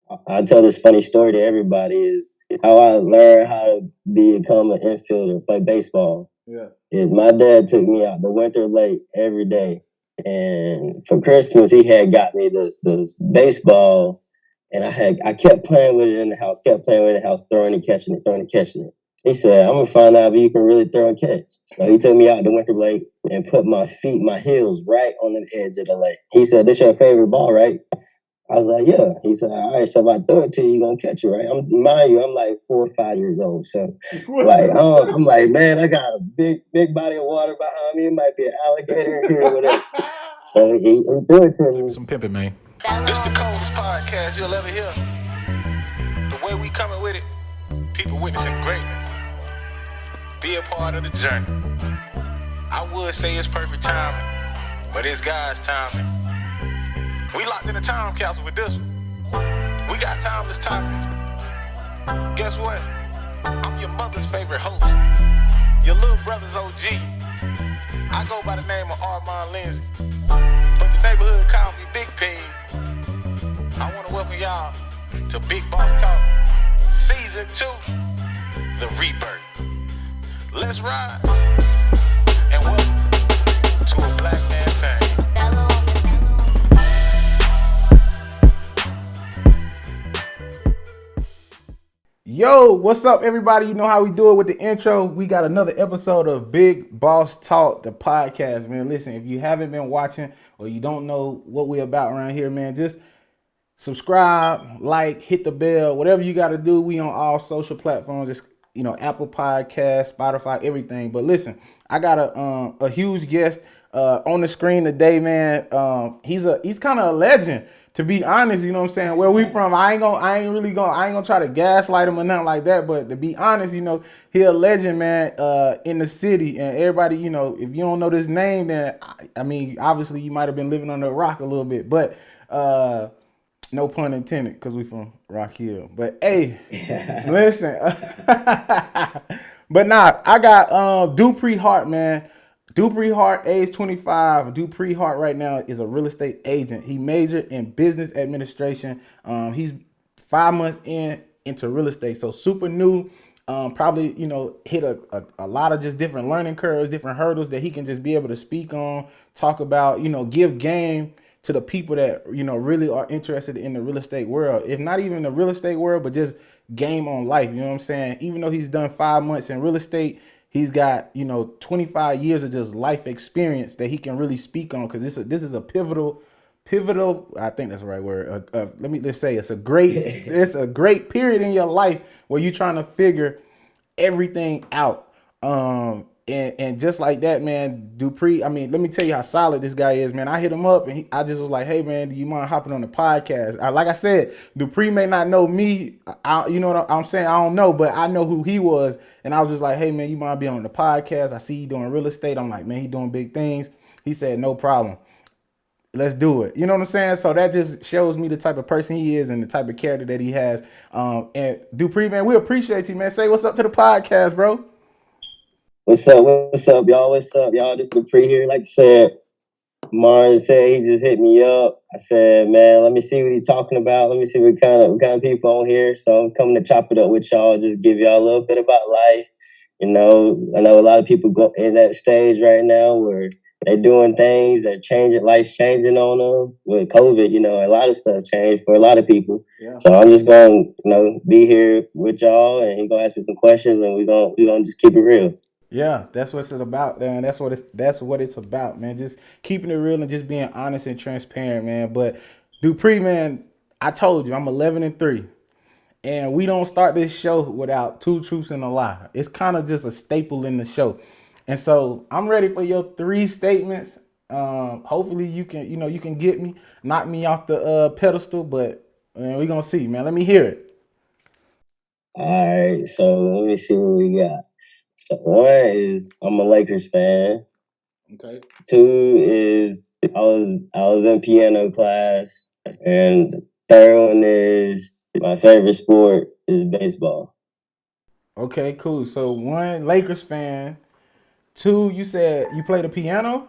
I tell this funny story to everybody is how I learned how to become an infielder, play baseball. Yeah. Is my dad took me out the winter lake every day. And for Christmas he had got me this baseball, and I kept playing with it in the house, throwing and catching it, throwing and catching it. He said, I'm gonna find out if you can really throw and catch. So he took me out the winter lake and put my heels right on the edge of the lake. He said, this your favorite ball, right? I was like, yeah. He said, all right, so if I throw it to you, you're going to catch it, right? Mind you, I'm like 4 or 5 years old. So, I'm like, man, I got a big body of water behind me. It might be an alligator here or whatever. So he threw it to me. Some pimping, man. This the coldest podcast you'll ever hear. The way we coming with it, people witnessing greatness. Be a part of the journey. I would say it's perfect timing, but it's God's timing. We locked in the time capsule with this one. We got timeless topics. Guess what? I'm your mother's favorite host. Your little brother's OG. I go by the name of Armand Lindsay. But the neighborhood call me Big Pig. I want to welcome y'all to Big Boss Talk Season 2, The Rebirth. Let's ride. And welcome to a Black Man Thing. Yo, what's up, everybody? You know how we do it with the intro. We got another episode of Big Boss Talk, the podcast, man. Listen, if you haven't been watching or you don't know what we're about around here, man, just subscribe, like, hit the bell, whatever you got to do. We on all social platforms, just, Apple Podcasts, Spotify, everything. But listen, I got a huge guest on the screen today, man. He's kind of a legend. To be honest, you know what I'm saying? Where we from, I ain't gonna try to gaslight him or nothing like that. But to be honest, he a legend, man, in the city. And everybody, if you don't know this name, then I mean, obviously you might have been living under a rock a little bit. But no pun intended, because we from Rock Hill. But hey, listen. But nah, I got Dupree Hart, man. Dupree Hart, age 25. Dupree Hart right now is a real estate agent. He majored in business administration. He's 5 months into real estate, so super new. Probably, hit a lot of just different learning curves, different hurdles that he can just be able to speak on, talk about, give game to the people that, really are interested in the real estate world. If not even the real estate world, but just game on life. You know what I'm saying? Even though he's done 5 months in real estate, he's got, 25 years of just life experience that he can really speak on, because this is a pivotal, I think that's the right word. Let's say it's a great period in your life where you're trying to figure everything out. And just like that, man, Dupree, I mean, let me tell you how solid this guy is, man. I hit him up and I just was like, hey, man, do you mind hopping on the podcast? Like I said, Dupree may not know me. You know what I'm saying? I don't know, but I know who he was. And I was just like, hey, man, you mind being on the podcast? I see you doing real estate. I'm like, man, he doing big things. He said, no problem. Let's do it. You know what I'm saying? So that just shows me the type of person he is and the type of character that he has. And Dupree, man, we appreciate you, man. Say what's up to the podcast, bro. What's up, y'all? This is Dupree here. Like I said, Mars said he just hit me up. I said, man, let me see what he's talking about. Let me see what kind of people on here. So I'm coming to chop it up with y'all, just give y'all a little bit about life. I know a lot of people go in that stage right now where they're doing things that changing, life's changing on them. With COVID, a lot of stuff changed for a lot of people. Yeah. So I'm just going to, be here with y'all, and he's going to ask me some questions, and we're going to just keep it real. Yeah, that's what it's about, man. That's what it's about, man. Just keeping it real and just being honest and transparent, man. But Dupree, man, I told you I'm 11-3, and we don't start this show without two truths and a lie. It's kind of just a staple in the show, and so I'm ready for your 3 statements. Hopefully you can get me, knock me off the pedestal, but we're gonna see, man. Let me hear it. All right, so let me see what we got. So 1 is I'm a Lakers fan. Okay. 2 is I was in piano class, and 3rd one is my favorite sport is baseball. Okay, cool. So 1, Lakers fan. 2, you said you play the piano.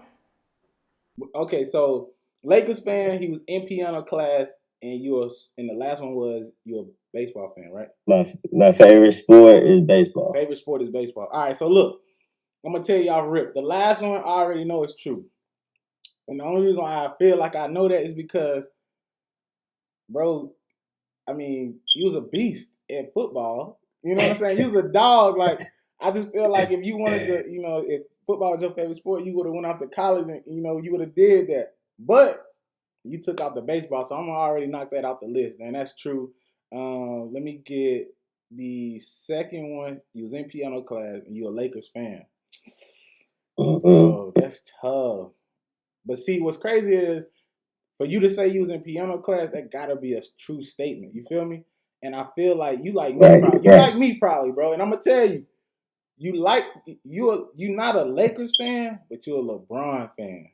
Okay, so Lakers fan. He was in piano class. and and the last one was you're a baseball fan, right? My favorite sport is baseball. Favorite sport is baseball. All right, so look, I'm gonna tell y'all rip. The last one I already know is true, and the only reason why I feel like I know that is because, bro, I mean, you was a beast at football. You know what I'm saying? You was a dog. Like, I just feel like if you wanted to, if football was your favorite sport, you would have went off to college and you would have did that. But you took out the baseball, so I'm gonna already knock that out the list, and that's true. Let me get the second one. You was in piano class, and you a Lakers fan. Oh, that's tough. But see, what's crazy is for you to say you was in piano class, that gotta be a true statement. You feel me? And I feel like you like me, probably. You like me, probably, bro. And I'm gonna tell you, you not a Lakers fan, but you're a LeBron fan.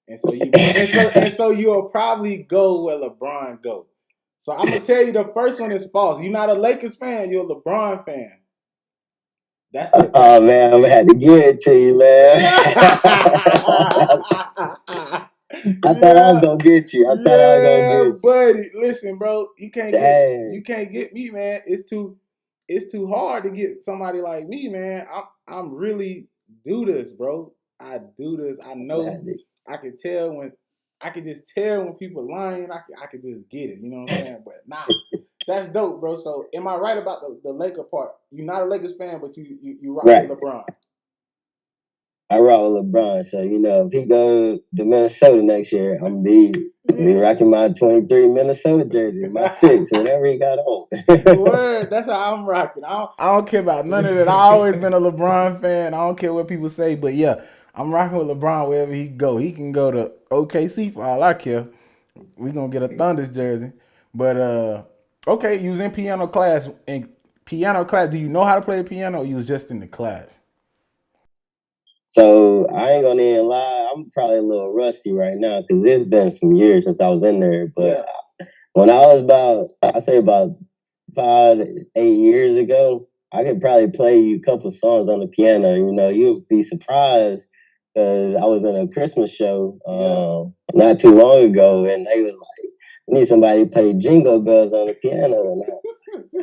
And so you'll probably go where LeBron go. So I'm gonna tell you the first one is false. You're not a Lakers fan, you're a LeBron fan. That's the Oh man, I'm gonna have to give it to you, man. I thought I was gonna get you. I thought I was gonna get you. Buddy. Listen, bro, you can't get me, man. It's too hard to get somebody like me, man. I'm really do this, bro. I do this. I know. I could just tell when people lying. I could just get it. You know what I'm saying? But nah, that's dope, bro. So am I right about the Laker part? You're not a Lakers fan, but you rock with LeBron. I rock with LeBron, so if he go to Minnesota next year, I'm gonna be rocking my 23 Minnesota jersey, my 6, whatever he got on. Word, that's how I'm rocking. I don't care about none of that. I always been a LeBron fan. I don't care what people say, but yeah, I'm rocking with LeBron wherever he go. He can go to OKC for all I care. We gonna get a Thunders jersey, but okay, you was in piano class. In piano class, do you know how to play the piano, or you was just in the class? So I ain't gonna even lie, I'm probably a little rusty right now because it's been some years since I was in there. But when I was about 5 to 8 years ago, I could probably play you a couple songs on the piano. You'd be surprised because I was in a Christmas show not too long ago, and they was like, "We need somebody to play Jingle Bells on the piano." And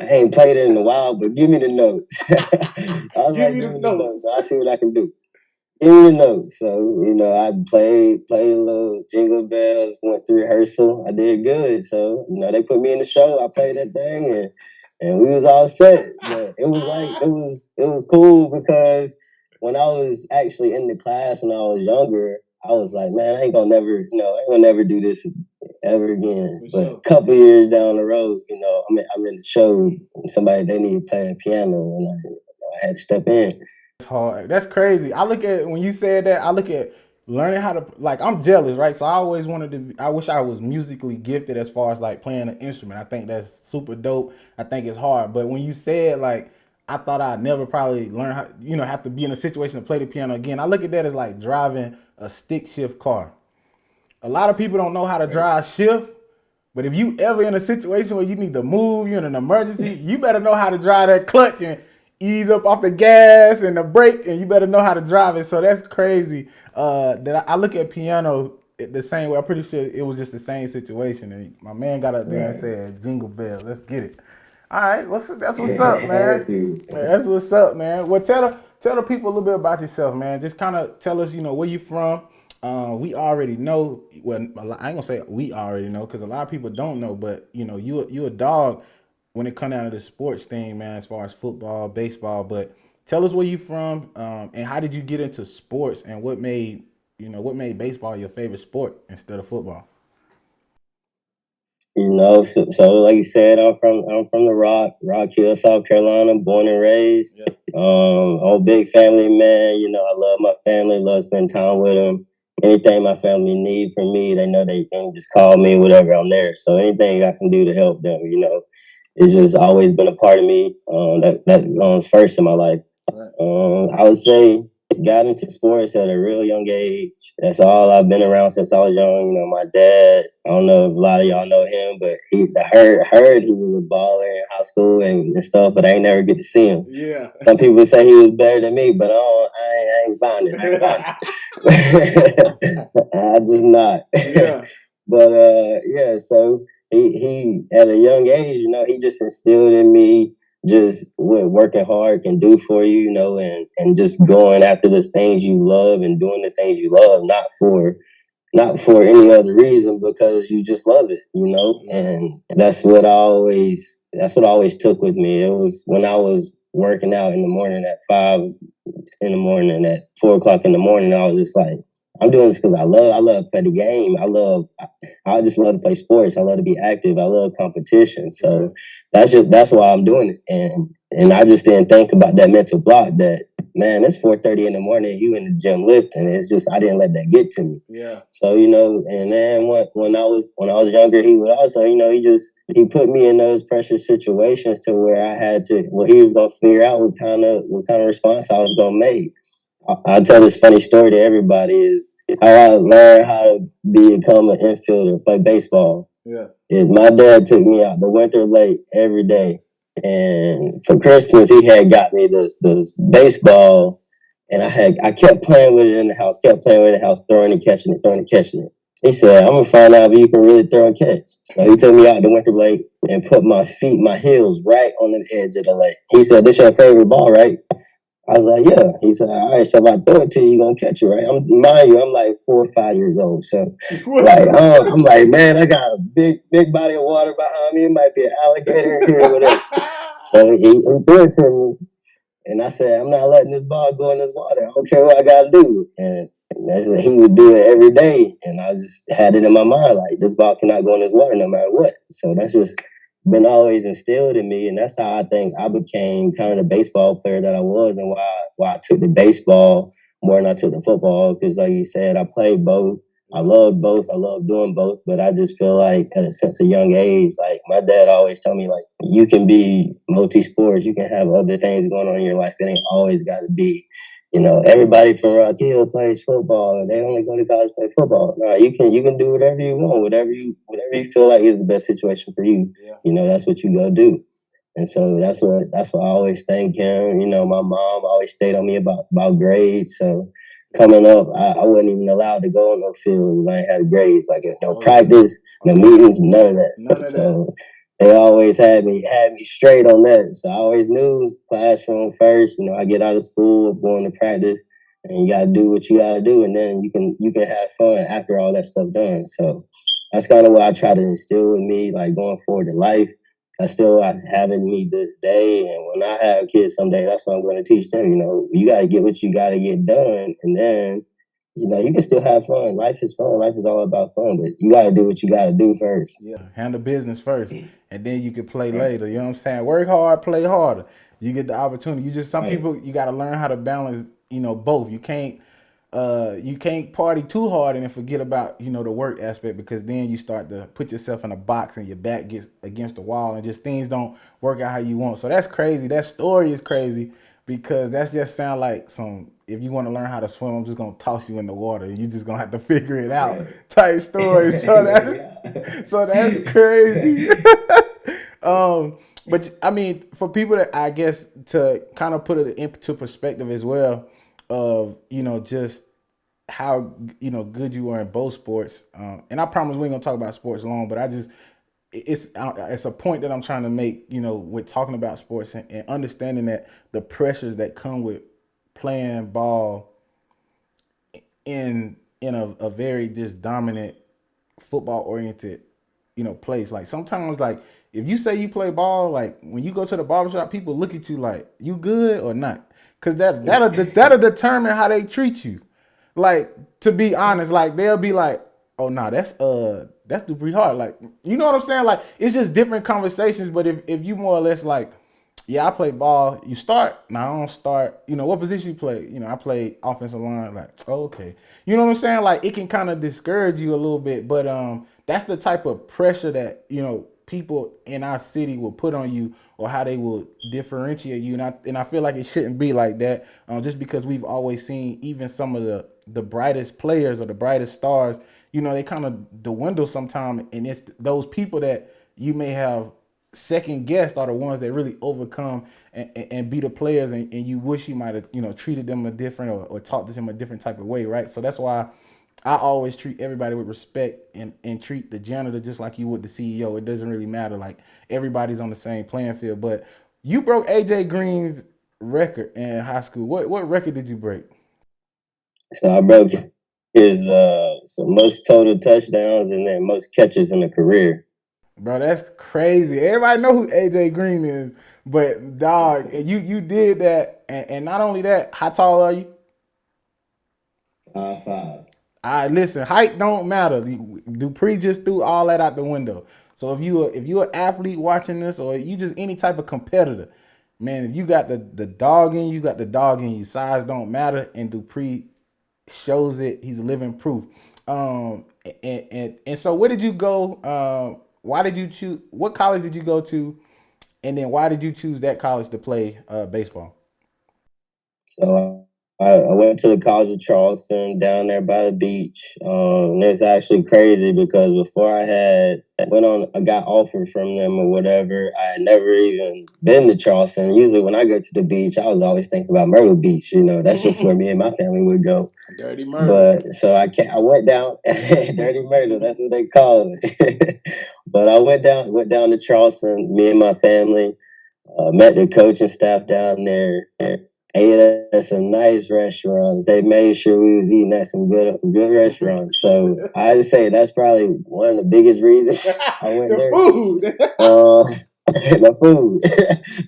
I ain't played it in a while, but give me the notes. I was give me the notes. I'll see what I can do. Give me the notes. So, I played a little Jingle Bells, went through rehearsal. I did good. So, they put me in the show. I played that thing and we was all set. But it was cool because when I was actually in the class when I was younger, I was like, man, I ain't gonna never do this ever again. But a couple years down the road, I'm in the show. They need to play a piano, and I had to step in. It's hard. That's crazy. I look at when you said that. I look at learning how to I'm jealous, right? So I always wanted to. I wish I was musically gifted as far as playing an instrument. I think that's super dope. I think it's hard, but when you said I thought I'd never probably learn how, have to be in a situation to play the piano again. I look at that as like driving a stick shift car. A lot of people don't know how to drive shift, but if you ever in a situation where you need to move, you're in an emergency, you better know how to drive that clutch and ease up off the gas and the brake, and you better know how to drive it. So that's crazy. That I look at piano the same way. I'm pretty sure it was just the same situation. And my man got up there and said, "Jingle Bell, let's get it." All right, that's what's up, man. That's what's up, man. Well, tell the people a little bit about yourself, man. Just kind of tell us, where you from. We already know. Well, I ain't gonna say we already know because a lot of people don't know. But you a dog when it comes down to the sports thing, man. As far as football, baseball, but tell us where you from, and how did you get into sports, and what made baseball your favorite sport instead of football? So like you said, I'm from the Rock Hill, South Carolina, born and raised. Yeah. I'm a big family man. I love my family, love spending time with them. Anything my family need from me, they know they can just call me, whatever, I'm there. So anything I can do to help them, it's just always been a part of me. That comes first in my life. Right. I would say got into sports at a real young age. That's all I've been around since I was young. My dad, I don't know if a lot of y'all know him, but I heard he was a baller in high school and stuff, but I ain't never get to see him. Yeah. Some people say he was better than me, but I ain't buying it. I just not. Yeah. But so he at a young age, he just instilled in me just what working hard can do for you, and just going after the things you love and doing the things you love, not for any other reason, because you just love it, and that's what I always took with me. It was when I was working out in the morning at 5 in the morning, at 4 o'clock in the morning, I was just like, I'm doing this because I love to play the game. I just love to play sports. I love to be active. I love competition. So that's why I'm doing it. And I just didn't think about that mental block that, man, it's 4:30 in the morning, you in the gym lifting. It's just, I didn't let that get to me. Yeah. So, and then when I was younger, he would also, he put me in those pressure situations to where I had to, he was gonna figure out what kind of response I was gonna make. I tell this funny story to everybody, is how I learned how to become an infielder, play baseball. Yeah. Is my dad took me out the winter lake every day, and for Christmas he had got me this baseball, and I kept playing with it in the house, throwing and catching it, throwing and catching it. He said, "I'm gonna find out if you can really throw and catch." So he took me out the winter lake and put my heels right on the edge of the lake. He said, "This your favorite ball, right?" I was like, "Yeah." He said, "All right, so if I throw it to you, you're going to catch it, right?" Mind you, I'm like 4 or 5 years old. So, I'm like, man, I got a big body of water behind me. It might be an alligator here or whatever. So he threw it to me. And I said, "I'm not letting this ball go in this water. I don't care what I got to do." And he would do it every day. And I just had it in my mind, like, this ball cannot go in this water no matter what. So that's just been always instilled in me. And that's how I think I became kind of the baseball player that I was, and why I took the baseball more than I took the football. Because like you said, I played both. I love both. I love doing both. But I just feel like at a young age, like my dad always told me, like, you can be multi-sports. You can have other things going on in your life. It ain't always got to be, everybody from Rock Hill plays football and they only go to college to play football. No, you can do whatever you want, whatever you feel like is the best situation for you. Yeah. That's what you go do. And so that's what I always thank him. My mom always stayed on me about grades. So coming up, I wasn't even allowed to go on no fields if I ain't had grades. Like, no practice, no meetings, none of that. None of So they always had me straight on that. So I always knew classroom first. I get out of school, going to practice, and you gotta do what you gotta do, and then you can have fun after all that stuff done. So that's kind of what I try to instill in me, like, going forward in life. I still have in me this day, and when I have kids someday, that's what I'm going to teach them. You got to get what you got to get done, and then you can still have fun. Life is fun. Life is all about fun, but you got to do what you got to do first. Yeah, handle business first, and then you can play later. You know what I'm saying? Work hard, play harder. You get the opportunity. Some people, you got to learn how to balance. Both. You can't party too hard and then forget about the work aspect, because then you start to put yourself in a box and your back gets against the wall and just things don't work out how you want. So that's crazy. That story is crazy, because that's just sound like if you want to learn how to swim, I'm just gonna toss you in the water and you just gonna have to figure it out type story. So that's crazy. But I mean, for people that, I guess, to kind of put it into perspective as well, of just how good you are in both sports, and I promise we ain't gonna talk about sports long, but it's a point that I'm trying to make, with talking about sports, and understanding that the pressures that come with playing ball in a very just dominant football oriented place. Like, sometimes, like, if you say you play ball, like, when you go to the barbershop, people look at you like, you good or not? Because that'll determine how they treat you. Like, to be honest, like, they'll be like, "Oh, nah, that's Dupree Hart." Like, you know what I'm saying? Like, it's just different conversations. But if you more or less like, "Yeah, I play ball," you start. "No, I don't start." What position you play? I play offensive line. Like, oh, okay. You know what I'm saying? Like, it can kind of discourage you a little bit. But that's the type of pressure that people in our city will put on you, or how they will differentiate you. And I feel like it shouldn't be like that, just because we've always seen even some of the brightest players or the brightest stars, they kind of dwindle sometimes. And it's those people that you may have second guessed are the ones that really overcome and be the players, and you wish you might have treated them a different, or talked to them a different type of way, right? So that's why I always treat everybody with respect and treat the janitor just like you would the CEO. It doesn't really matter. Like everybody's on the same playing field. But you broke AJ Green's record in high school. What record did you break? So I broke his so most total touchdowns and then most catches in a career. Bro, that's crazy. Everybody know who AJ Green is. But dog, you did that, and not only that, how tall are you? 5'5". All right, listen, height don't matter. Dupree just threw all that out the window. So if you're an athlete watching this, or you just any type of competitor, man, if you got the dog in you, got the dog in you. Size don't matter, and Dupree shows it. He's living proof. And so where did you go? Why did you choose? What college did you go to? And then why did you choose that college to play baseball? So I went to the College of Charleston down there by the beach. And it's actually crazy because before I got offered from them or whatever, I had never even been to Charleston. Usually when I go to the beach, I was always thinking about Myrtle Beach. You know, that's just where me and my family would go. Dirty Myrtle. But so I went down, Dirty Myrtle, that's what they call it. But I went down to Charleston, me and my family. Met the coaching staff down there. Ate at some nice restaurants. They made sure we was eating at some good restaurants. So I say that's probably one of the biggest reasons I went there. Food. The food.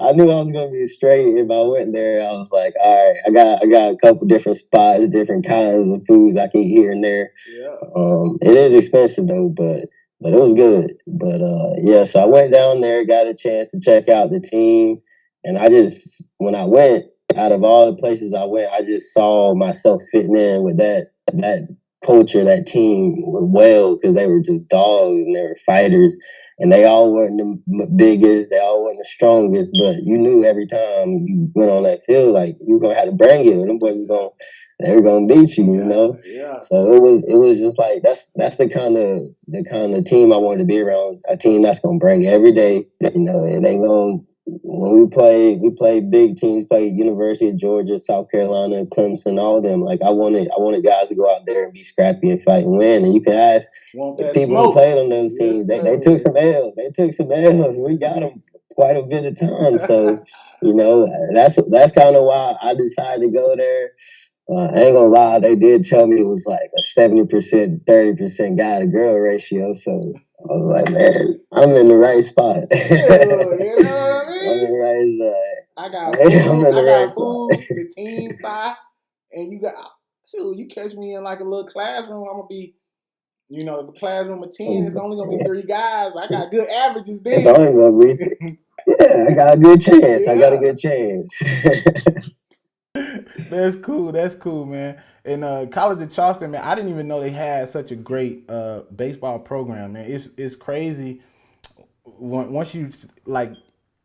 I knew I was gonna be straight if I went there. I was like, all right, I got a couple different spots, different kinds of foods I can eat here and there. Yeah. It is expensive though, but it was good. But yeah, so I went down there, got a chance to check out the team, and when I went, out of all the places I went, I just saw myself fitting in with that culture, that team well, because they were just dogs and they were fighters, and they all weren't the biggest, they all weren't the strongest, but you knew every time you went on that field, like you were gonna have to bring it. Them boys they were gonna beat you, you know. Yeah. So it was just like that's the kind of team I wanted to be around. A team that's gonna bring every day. You know, it ain't gonna when we played big teams, played University of Georgia, South Carolina, Clemson, all of them. Like I wanted guys to go out there and be scrappy and fight and win. And you can ask the people who played on those teams. They took some L's. They took some L's. We got them quite a bit of time. So you know that's kind of why I decided to go there. I ain't gonna lie, they did tell me it was like a 70%, 30% guy to girl ratio. So I was like, man, I'm in the right spot. You know what I mean? I'm in the right I got food, the team five, and you got shoot, you catch me in like a little classroom, I'm gonna be, if a classroom of 10, it's only gonna be 3 guys. I got good averages then. It's only gonna be I got a good chance. I got a good chance. That's cool, man. And College of Charleston, man, I didn't even know they had such a great baseball program, man. It's crazy. Once you like,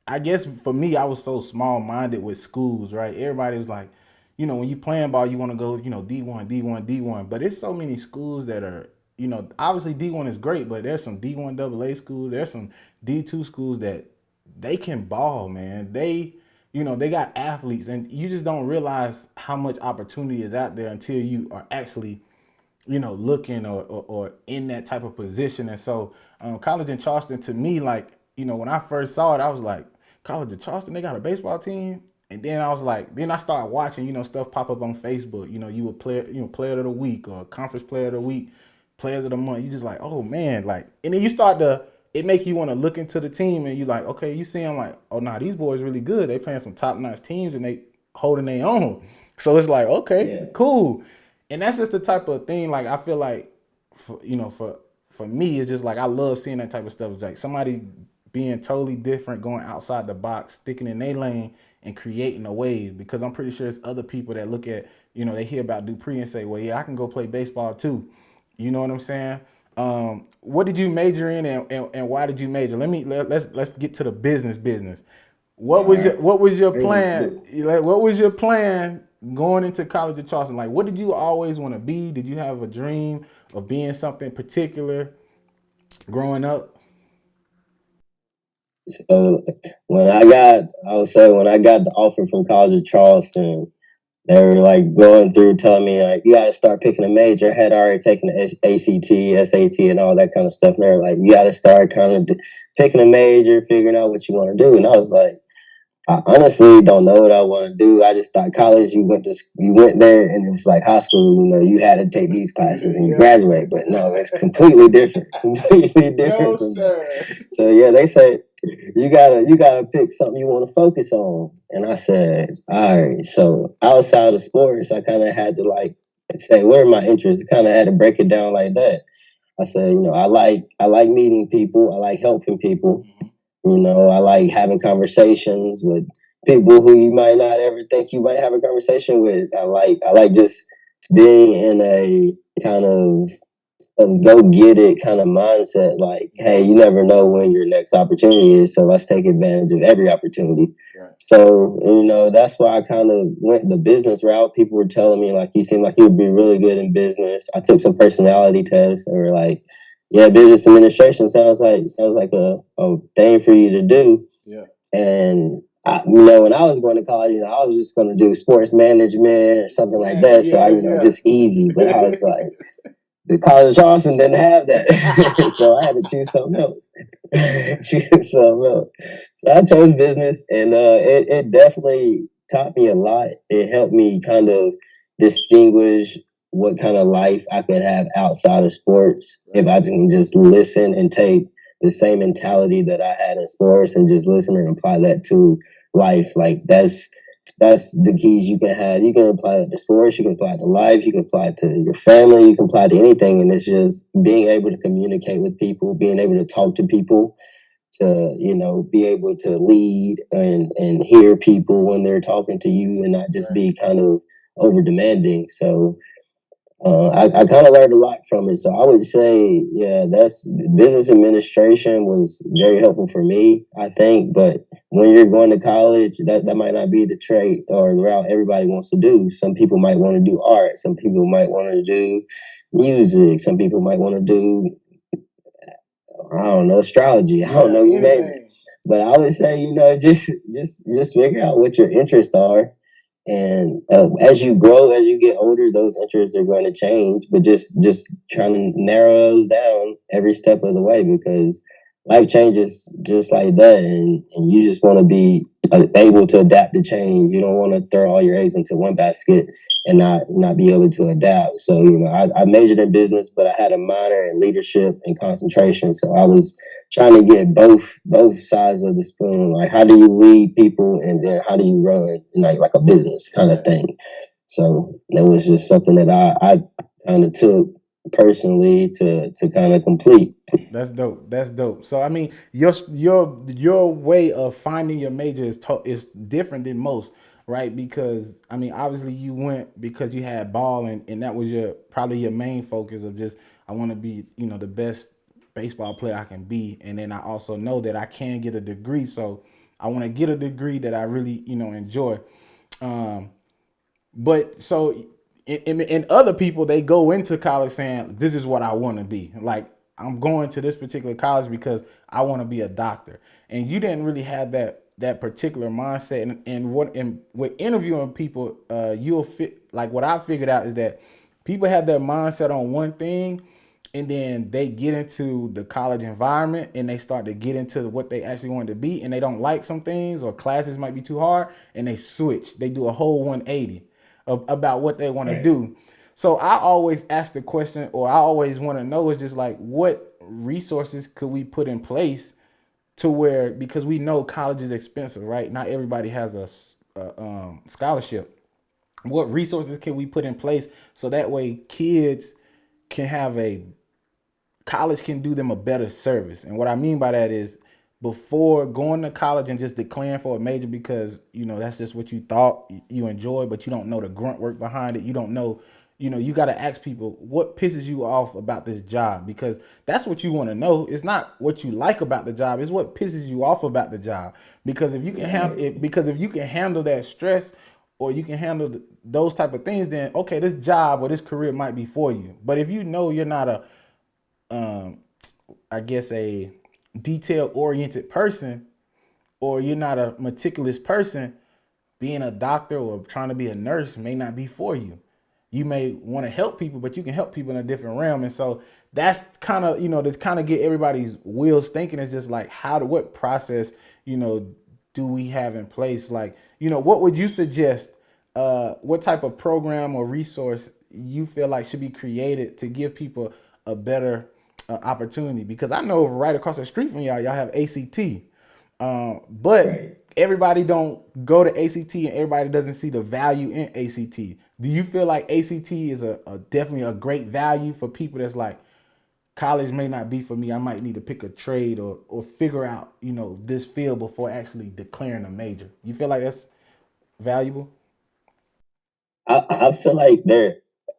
I guess for me, I was so small minded with schools, right? Everybody was like, when you playing ball, you want to go, D1, D1, D1. But there's so many schools that are, obviously D1 is great, but there's some D1 AA schools, there's some D2 schools that they can ball, man. They got athletes, and you just don't realize how much opportunity is out there until you are actually, looking or in that type of position. And so, College in Charleston, to me, like, when I first saw it, I was like, College of Charleston, they got a baseball team. And then I was like, then I started watching, stuff pop up on Facebook. You would player of the week or conference player of the week, players of the month. You just like, oh man, like, and then you start to, it make you want to look into the team, and you like, okay, you see them like, oh nah, these boys really good. They playing some top notch teams and they holding their own. So it's like, okay, cool. And that's just the type of thing. Like I feel like, for me, it's just like I love seeing that type of stuff. It's like somebody being totally different, going outside the box, sticking in their lane, and creating a wave. Because I'm pretty sure it's other people that look at, they hear about Dupree and say, well, yeah, I can go play baseball too. You know what I'm saying? What did you major in, and why did you major? Let's get to the business. What was your plan? What was your plan going into College of Charleston? Like, what did you always want to be? Did you have a dream of being something particular growing up? So when I got the offer from College of Charleston, They were like going through telling me like you gotta start picking a major. I had already taken the ACT, SAT, and all that kind of stuff. And they were like, you gotta start kind of picking a major, figuring out what you want to do. And I was like, I honestly don't know what I want to do. I just thought college, you went there, and it was like high school. You know, you had to take these classes and you graduate. But no, it's completely different, completely different No, from sir. that. So yeah, they say you gotta pick something you want to focus on. And I said, all right. So outside of sports, I kind of had to like say, what are my interests? Kind of had to break it down like that. I said, I like meeting people. I like helping people. I like having conversations with people who you might not ever think you might have a conversation with. I like just being in a kind of go get it kind of mindset. Like, hey, you never know when your next opportunity is, so let's take advantage of every opportunity. Right. So, that's why I kind of went the business route. People were telling me, like, you seem like you would be really good in business. I took some personality tests. They were like, yeah, business administration sounds like a thing for you to do. Yeah. And when I was going to college, I was just going to do sports management or something like that. So just easy. But I was like, the College of Charleston didn't have that, so I had to choose something else. So I chose business, and it definitely taught me a lot. It helped me kind of distinguish what kind of life I could have outside of sports if I can just listen and take the same mentality that I had in sports and just listen and apply that to life. Like that's the keys you can have. You can apply it to sports, you can apply it to life, you can apply it to your family, you can apply it to anything. And it's just being able to communicate with people, being able to talk to people, to, be able to lead and hear people when they're talking to you and not just be kind of over demanding. So I kind of learned a lot from it. So I would say, yeah, that's business administration was very helpful for me, I think. But when you're going to college, that might not be the trait or the route everybody wants to do. Some people might want to do art. Some people might want to do music. Some people might want to do, I don't know, astrology. I don't know, you name it. But I would say, just figure out what your interests are, and as you grow, as you get older, those interests are going to change. But just trying to narrow those down every step of the way, because life changes just like that, and you just want to be able to adapt to change. You don't want to throw all your eggs into one basket and not be able to adapt. So I majored in business, but I had a minor in leadership and concentration. So I was trying to get both sides of the spoon. Like, how do you lead people, and then how do you run like a business kind of thing. So that was just something that I kind of took personally to kind of complete. That's dope. That's dope. So I mean, your way of finding your major is different than most, right? Because I mean, obviously you went because you had ball, and that was probably your main focus of just, I want to be the best baseball player I can be, and then I also know that I can get a degree, so I want to get a degree that I really enjoy. But so, and other people, they go into college saying, this is what I want to be. Like, I'm going to this particular college because I want to be a doctor. And you didn't really have that particular mindset. And with interviewing people, you'll fit, like, what I figured out is that people have their mindset on one thing, and then they get into the college environment and they start to get into what they actually want to be, and they don't like some things, or classes might be too hard, and they switch. They do a whole 180 about what they want to do. So I always ask the question, or I always want to know, is just like, what resources could we put in place to where, because we know college is expensive, right? Not everybody has a scholarship. What resources can we put in place so that way kids can have college can do them a better service? And what I mean by that is, before going to college and just declaring for a major because that's just what you thought you enjoy, but you don't know the grunt work behind it. You don't know, you got to ask people what pisses you off about this job, because that's what you want to know. It's not what you like about the job, it's what pisses you off about the job. Because if you can handle it, because if you can handle that stress, or you can handle those type of things, then okay, this job or this career might be for you. But if you're not I guess a detail oriented person, or you're not a meticulous person, being a doctor or trying to be a nurse may not be for you. You may want to help people, but you can help people in a different realm. And so that's kind of, to kind of get everybody's wheels thinking is just like what process, do we have in place? Like, what would you suggest? What type of program or resource you feel like should be created to give people a better opportunity? Because I know right across the street from y'all have ACT. But Right. everybody don't go to ACT and everybody doesn't see the value in ACT. Do you feel like ACT is a definitely a great value for people that's like, college may not be for me. I might need to pick a trade or figure out, this field before actually declaring a major. You feel like that's valuable? I feel like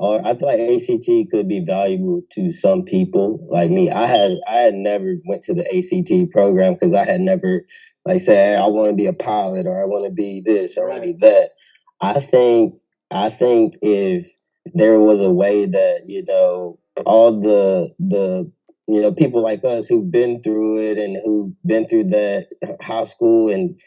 I feel like ACT could be valuable to some people. Like me, I had never went to the ACT program because I had never like said, hey, I want to be a pilot or I want to be this or I want to be that. I think I think if there was a way that all the people like us who've been through it and who've been through that high school and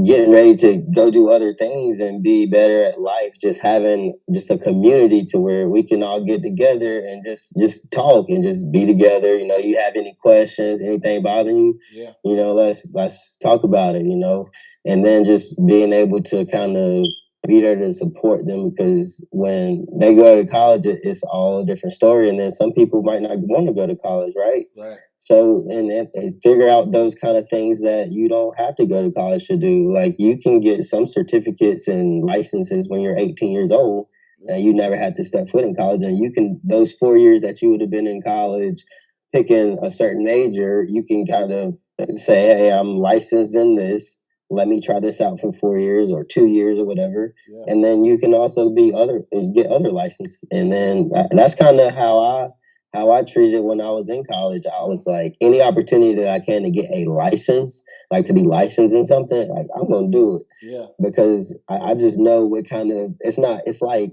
getting ready to go do other things and be better at life, just having just a community to where we can all get together and just talk and just be together. You have any questions, anything bothering you, Yeah. let's talk about it, and then just being able to kind of be there to support them, because when they go to college, it's all a different story, and then some people might not want to go to college, right? Right. So, and figure out those kind of things that you don't have to go to college to do. Like you can get some certificates and licenses when you're 18 years old, and you never had to step foot in college. And you can, those 4 years that you would have been in college, picking a certain major, you can kind of say, hey, I'm licensed in this. Let me try this out for 4 years or 2 years or whatever. Yeah. And then you can also get other license. And then that's kind of how I treated it when I was in college. I was like, any opportunity that I can to get a license, like to be licensed in something, like I'm gonna do it. Yeah. Because I just know what kind of it's like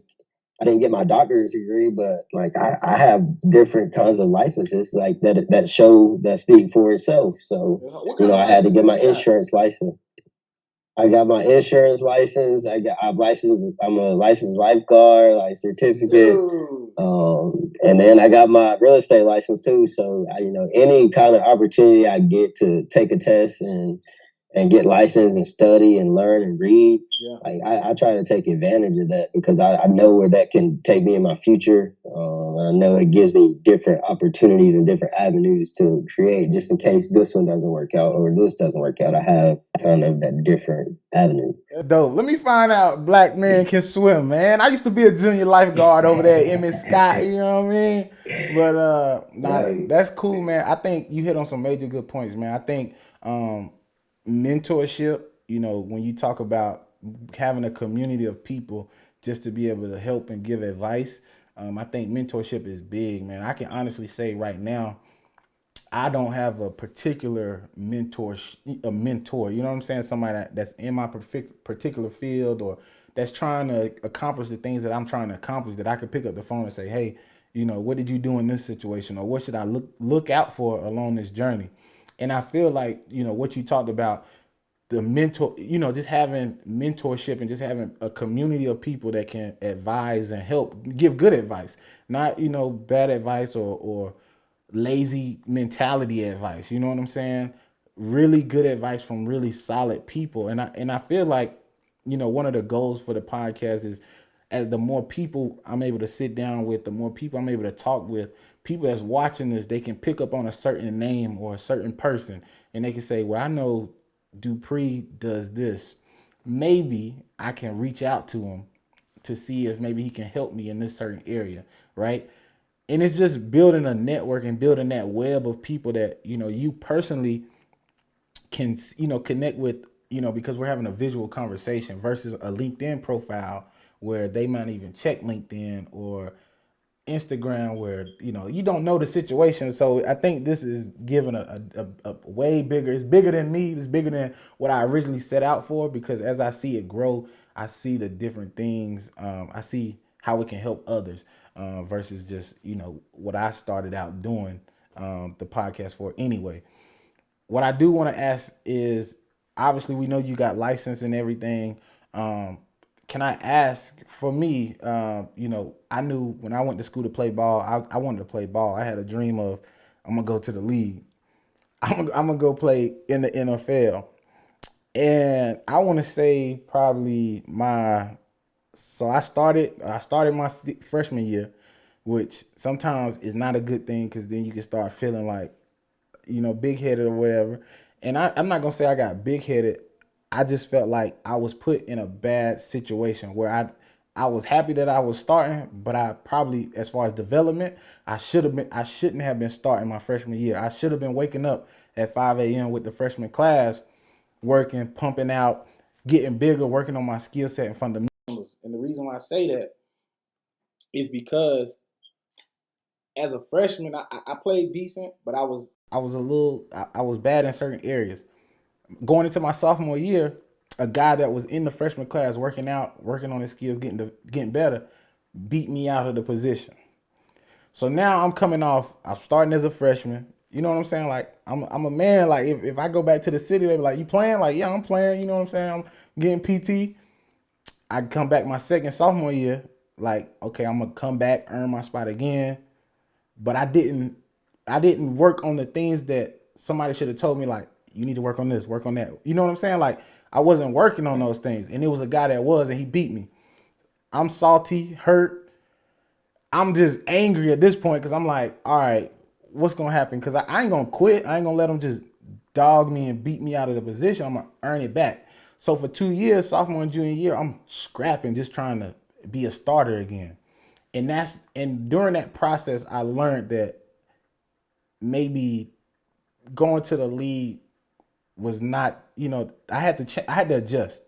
I didn't get my doctor's degree, but like I have different kinds of licenses like that speak for itself. So What kind of I had to get licenses my you got? insurance license. I got my insurance license. I'm a licensed lifeguard, like certificate. Dude. And then I got my real estate license too. So any kind of opportunity I get to take a test and get licensed and study and learn and read, Yeah. like I try to take advantage of that, because I know where that can take me in my future. I know it gives me different opportunities and different avenues to create, just in case this one doesn't work out or this doesn't work out. I have kind of that different avenue. That's dope. Let me find out black men can swim, man. I used to be a junior lifeguard over there at MS Scott, you know what I mean? But Right. that's cool, man. I think you hit on some major good points, man. I think mentorship, when you talk about having a community of people just to be able to help and give advice, I think mentorship is big, man. I can honestly say right now, I don't have a particular a mentor. You know what I'm saying? Somebody that's in my particular field or that's trying to accomplish the things that I'm trying to accomplish, that I could pick up the phone and say, hey, what did you do in this situation, or what should I look out for along this journey? And I feel like what you talked about, the mentor, just having mentorship and just having a community of people that can advise and help give good advice, not bad advice or lazy mentality advice. You know what I'm saying? Really good advice from really solid people. And I feel like, one of the goals for the podcast is, as the more people I'm able to sit down with, the more people I'm able to talk with, people that's watching this, they can pick up on a certain name or a certain person, and they can say, well, I know Dupree does this. Maybe I can reach out to him to see if maybe he can help me in this certain area, right? And it's just building a network and building that web of people that you personally can connect with, because we're having a visual conversation versus a LinkedIn profile where they might even check LinkedIn or Instagram, where you don't know the situation. So I think this is giving a way bigger. It's bigger than me. It's bigger than what I originally set out for, because as I see it grow, I see the different things. I see how it can help others, versus just what I started out doing the podcast for anyway. What I do want to ask is, obviously we know you got license and everything. Can I ask for me? I knew when I went to school to play ball, I wanted to play ball. I had a dream of I'm gonna go to the league. I'm gonna go play in the NFL. And I want to say probably I started my freshman year, which sometimes is not a good thing because then you can start feeling like, big headed or whatever. And I'm not gonna say I got big headed. I just felt like I was put in a bad situation where I was happy that I was starting, but I probably, as far as development, I shouldn't have been starting my freshman year. I should have been waking up at 5 a.m. with the freshman class, working, pumping out, getting bigger, working on my skill set and fundamentals. And the reason why I say that is because as a freshman, I played decent, but I was bad in certain areas. Going into my sophomore year, a guy that was in the freshman class working out, working on his skills, getting better, beat me out of the position. So now I'm coming off. I'm starting as a freshman. You know what I'm saying? Like I'm a man. Like if I go back to the city, they be like, "You playing?" Like, yeah, I'm playing. You know what I'm saying? I'm getting PT. I come back my second sophomore year. Like, okay, I'm gonna come back, earn my spot again. But I didn't work on the things that somebody should have told me. Like, you need to work on this, work on that. You know what I'm saying? Like, I wasn't working on those things, and it was a guy that was, and he beat me. I'm salty, hurt. I'm just angry at this point because I'm like, all right, what's gonna happen? Because I ain't gonna quit. I ain't gonna let him just dog me and beat me out of the position. I'm gonna earn it back. So for 2 years, sophomore and junior year, I'm scrapping, just trying to be a starter again. And during that process, I learned that maybe going to the league was not, I had to adjust.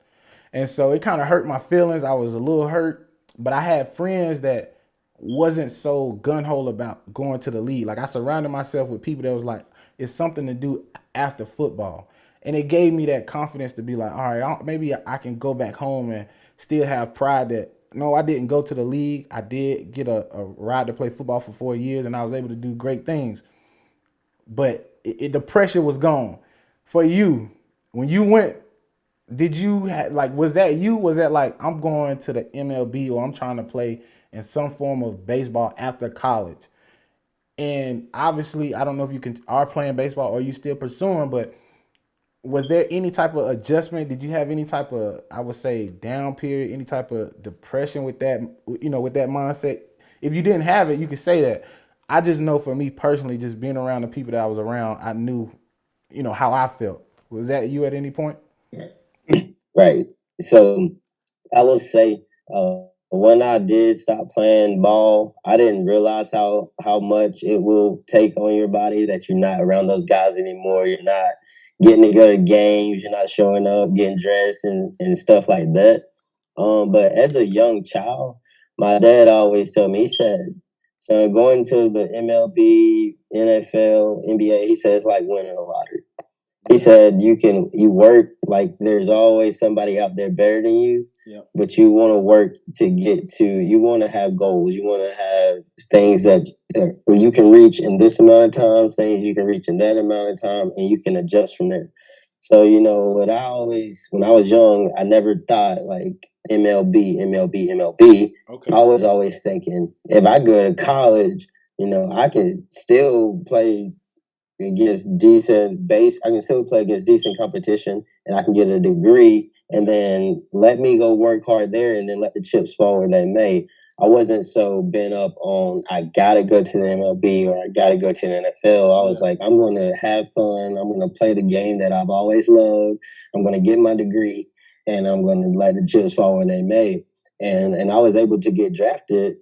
And so it kind of hurt my feelings. I was a little hurt, but I had friends that wasn't so gun ho about going to the league. Like, I surrounded myself with people that was like, it's something to do after football. And it gave me that confidence to be like, all right, maybe I can go back home and still have pride that, no, I didn't go to the league. I did get a ride to play football for 4 years, and I was able to do great things. But the pressure was gone. For you, when you went, did you like, was that you? Was that like, I'm going to the MLB or I'm trying to play in some form of baseball after college? And obviously, I don't know if you are playing baseball or you still pursuing, but was there any type of adjustment? Did you have any type of, I would say, down period, any type of depression with that, with that mindset? If you didn't have it, you could say that. I just know for me personally, just being around the people that I was around, I knew, how I felt. Was that you at any point? Right. So I will say, when I did stop playing ball, I didn't realize how much it will take on your body that you're not around those guys anymore. You're not getting to go to games. You're not showing up, getting dressed, and stuff like that. But as a young child, my dad always told me, he said, "So going to the MLB, NFL, NBA, he says, like winning a lottery." He said you work, like there's always somebody out there better than you. Yep. But you want to work to you want to have goals. You want to have things that you can reach in this amount of time, things you can reach in that amount of time, and you can adjust from there. So, when I was young, I never thought like MLB, MLB, MLB. Okay. I was always thinking if I go to college, I can still play against decent base. I can still play against decent competition, and I can get a degree, and then let me go work hard there, and then let the chips fall where they may. I wasn't so bent up on I gotta go to the MLB or I gotta go to the NFL. I was like, I'm gonna have fun. I'm gonna play the game that I've always loved. I'm gonna get my degree, and I'm gonna let the chips fall where they may. And I was able to get drafted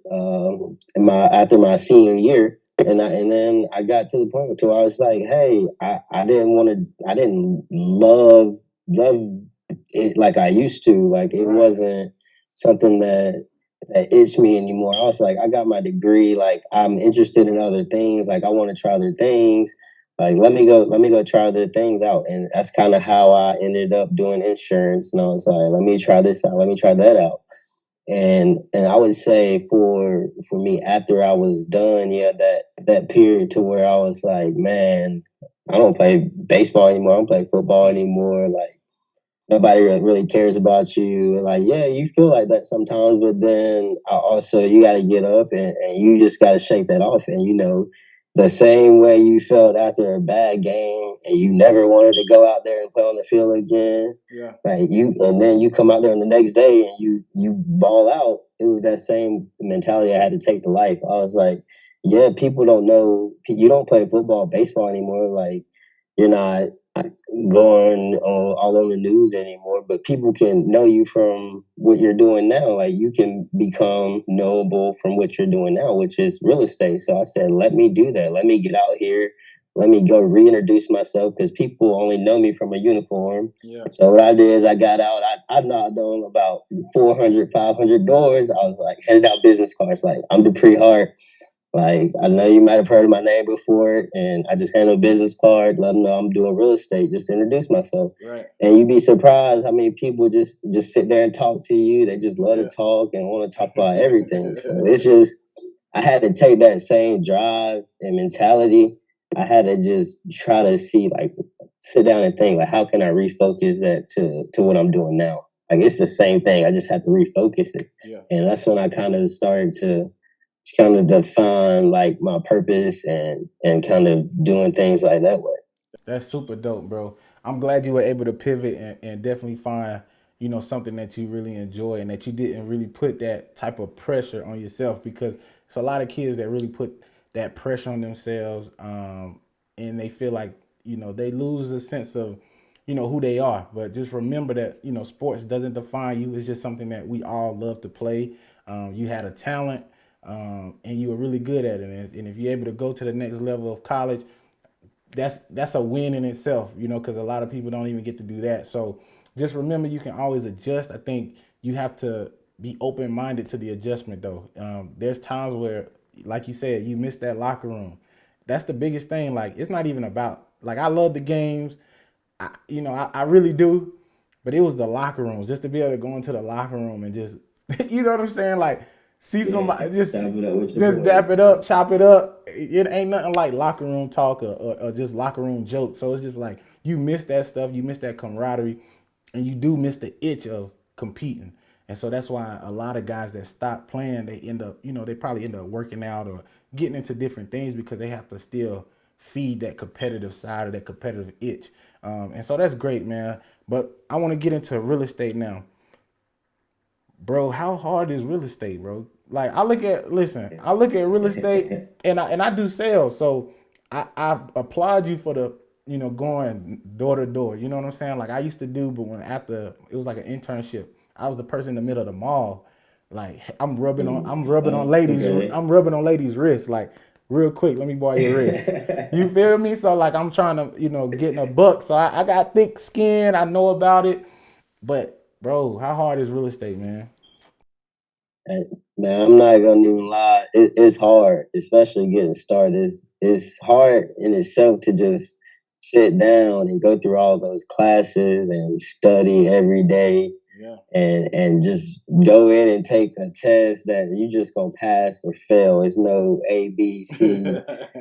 after my senior year. And then I got to the point where I was like, hey, I didn't love it like I used to. Like it wasn't something that itched me anymore. I was like, I got my degree. Like I'm interested in other things. Like I want to try other things. Like let me go try other things out. And that's kind of how I ended up doing insurance. And I was like, let me try this out. Let me try that out. And I would say for me after I was done, yeah, that period to where I was like, man, I don't play baseball anymore. I don't play football anymore. Like nobody really cares about you. And like, yeah, you feel like that sometimes, but then also you got to get up and you just got to shake that off. And the same way you felt after a bad game and you never wanted to go out there and play on the field again. Yeah. Like and then you come out there on the next day and you ball out. It was that same mentality I had to take to life. I was like, yeah, people don't know. You don't play football, baseball anymore. Like, you're not going all on the news anymore, but people can know you from what you're doing now. Like, you can become knowable from what you're doing now, which is real estate. So I said, let me do that. Let me get out here. Let me go reintroduce myself, because people only know me from a uniform. Yeah. So what I did is I got out. I knocked on about 400, 500 doors. I was like, handed out business cards. Like, I'm Dupree Hart. Like, I know you might have heard of my name before, and I just handle a business card, let them know I'm doing real estate, just to introduce myself. Right. And you'd be surprised how many people just sit there and talk to you. They just love to talk and want to talk about everything. So it's just, I had to take that same drive and mentality. I had to just try to sit down and think, like, how can I refocus that to what I'm doing now? Like, it's the same thing. I just have to refocus it. Yeah. And that's when I kind of started to kind of define like my purpose and kind of doing things like that way. That's super dope, bro. I'm glad you were able to pivot and definitely find, something that you really enjoy and that you didn't really put that type of pressure on yourself, because it's a lot of kids that really put that pressure on themselves, and they feel like, they lose a sense of, who they are. But just remember that, sports doesn't define you. It's just something that we all love to play. You had a talent, and you were really good at it. And if you're able to go to the next level of college, that's a win in itself, because a lot of people don't even get to do that. So just remember, you can always adjust. I think you have to be open-minded to the adjustment, though. There's times where, like you said, you miss that locker room. That's the biggest thing. Like, it's not even about, like, I love the games. I really do. But it was the locker rooms, just to be able to go into the locker room and just, you know what I'm saying? Like, see somebody, just dap it up, chop it up. It ain't nothing like locker room talk or just locker room jokes. So it's just like, you miss that stuff, you miss that camaraderie, and you do miss the itch of competing. And so that's why a lot of guys that stop playing, they end up, they probably end up working out or getting into different things, because they have to still feed that competitive side or that competitive itch. And so that's great, man. But I want to get into real estate now. Bro, how hard is real estate, bro? Like, I look at real estate, and I do sales. So I applaud you for the, going door to door. You know what I'm saying? Like, I used to do, but after it was like an internship, I was the person in the middle of the mall. Like, I'm rubbing on ladies' wrists. Like, real quick, let me borrow your wrist. You feel me? So like, I'm trying to, get in a buck. So I got thick skin. I know about it. But bro, how hard is real estate, man? Man, I'm not gonna even lie. It's hard, especially getting started. It's hard in itself to just sit down and go through all those classes and study every day. Yeah. And just go in and take a test that you just gonna pass or fail. It's no A, B, C,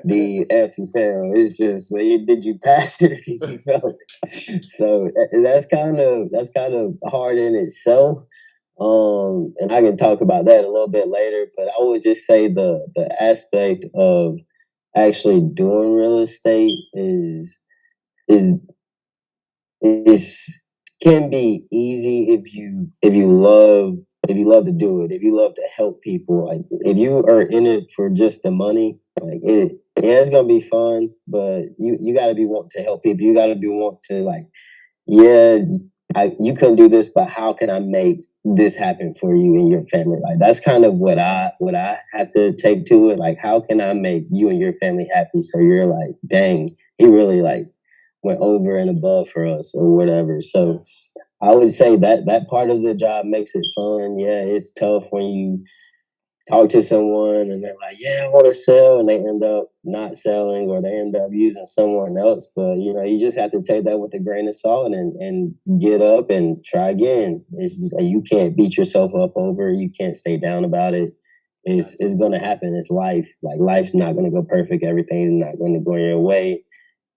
D, F, you fail. It's just, did you pass it or did you fail it? So that's kind of hard in itself. And I can talk about that a little bit later, but I would just say the aspect of actually doing real estate is can be easy if you love to do it, if you love to help people. Like, if you are in it for just the money, like, it's gonna be fun, but you gotta be wanting to help people. You gotta be wanting to, like, you couldn't do this, but how can I make this happen for you and your family? Like, that's kind of what I have to take to it. Like, how can I make you and your family happy? So you're like, dang, he really like went over and above for us or whatever. So I would say that part of the job makes it fun. Yeah, it's tough when you talk to someone and they're like, yeah, I want to sell, and they end up not selling, or they end up using someone else. But you just have to take that with a grain of salt and get up and try again. It's just like, you can't beat yourself up over. You can't stay down about it. It's gonna happen. It's life. Like, life's not gonna go perfect. Everything's not gonna go your way.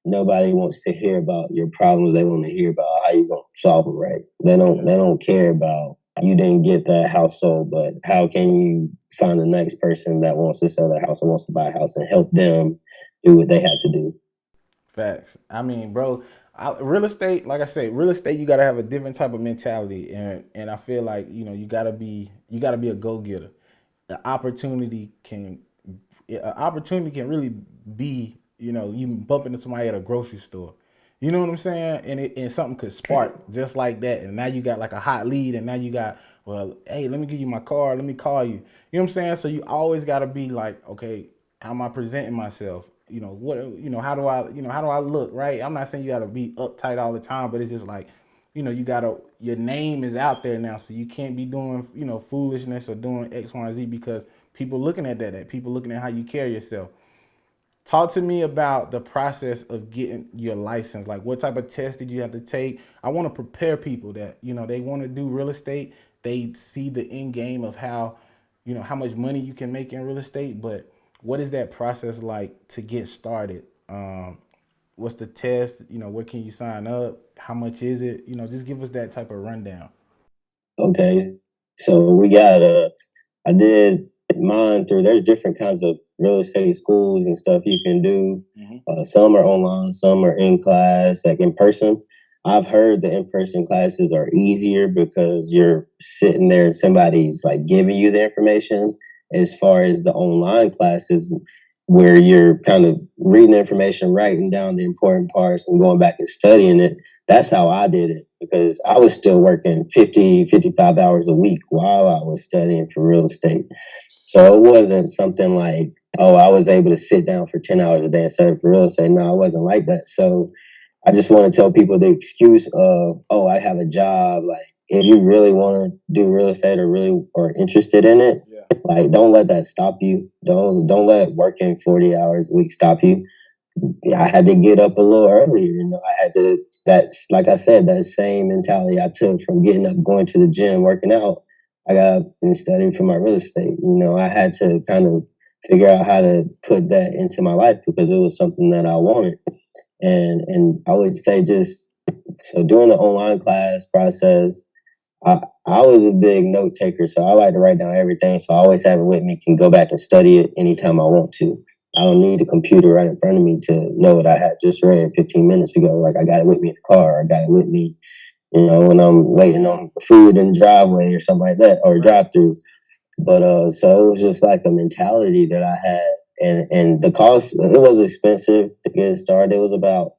nobody wants to hear about your problems. They want to hear about how you gonna solve them, right? They don't care about you didn't get that house sold, but how can you find the next person that wants to sell their house and wants to buy a house and help them do what they have to do. Facts. I mean, bro, real estate, like I said, real estate, you gotta have a different type of mentality, and I feel like you gotta be a go getter. The opportunity can really be, you bump into somebody at a grocery store. You know what I'm saying? And something could spark just like that. And now you got like a hot lead, and now you got, well, hey, let me give you my card, let me call you. You know what I'm saying? So you always gotta be like, okay, how am I presenting myself? How do I look, right? I'm not saying you gotta be uptight all the time, but it's just like, your name is out there now, so you can't be doing, foolishness or doing X, Y, and Z because people looking at that, people looking at how you carry yourself. Talk to me about the process of getting your license. Like, what type of test did you have to take? I want to prepare people that, they want to do real estate. They see the end game of how much money you can make in real estate, but what is that process like to get started? What's the test? Where can you sign up? How much is it? Just give us that type of rundown. Okay, so I did mine through. There's different kinds of real estate schools and stuff you can do. Some are online, some are in class, like in person. I've heard the in-person classes are easier because you're sitting there and somebody's like giving you the information. As far as the online classes, where you're kind of reading information, writing down the important parts and going back and studying it. That's how I did it because I was still working 50, 55 hours a week while I was studying for real estate. So it wasn't something like, oh, I was able to sit down for 10 hours a day and study for real estate. No, I wasn't like that. So I just want to tell people the excuse of, oh, I have a job. Like, if you really want to do real estate or really are interested in it, like, don't let that stop you. Don't let working 40 hours a week stop you. I had to get up a little earlier. I had to. That's like I said, that same mentality I took from getting up, going to the gym, working out. I got up and studied for my real estate. I had to kind of figure out how to put that into my life because it was something that I wanted. And I would say so doing the online class process, I was a big note taker, so I like to write down everything. So I always have it with me, can go back and study it anytime I want to. I don't need a computer right in front of me to know what I had just read 15 minutes ago. Like, I got it with me in the car. I got it with me, when I'm waiting on food in the driveway or something like that, or drive through. But so it was just like a mentality that I had, and the cost, it was expensive to get started. It was about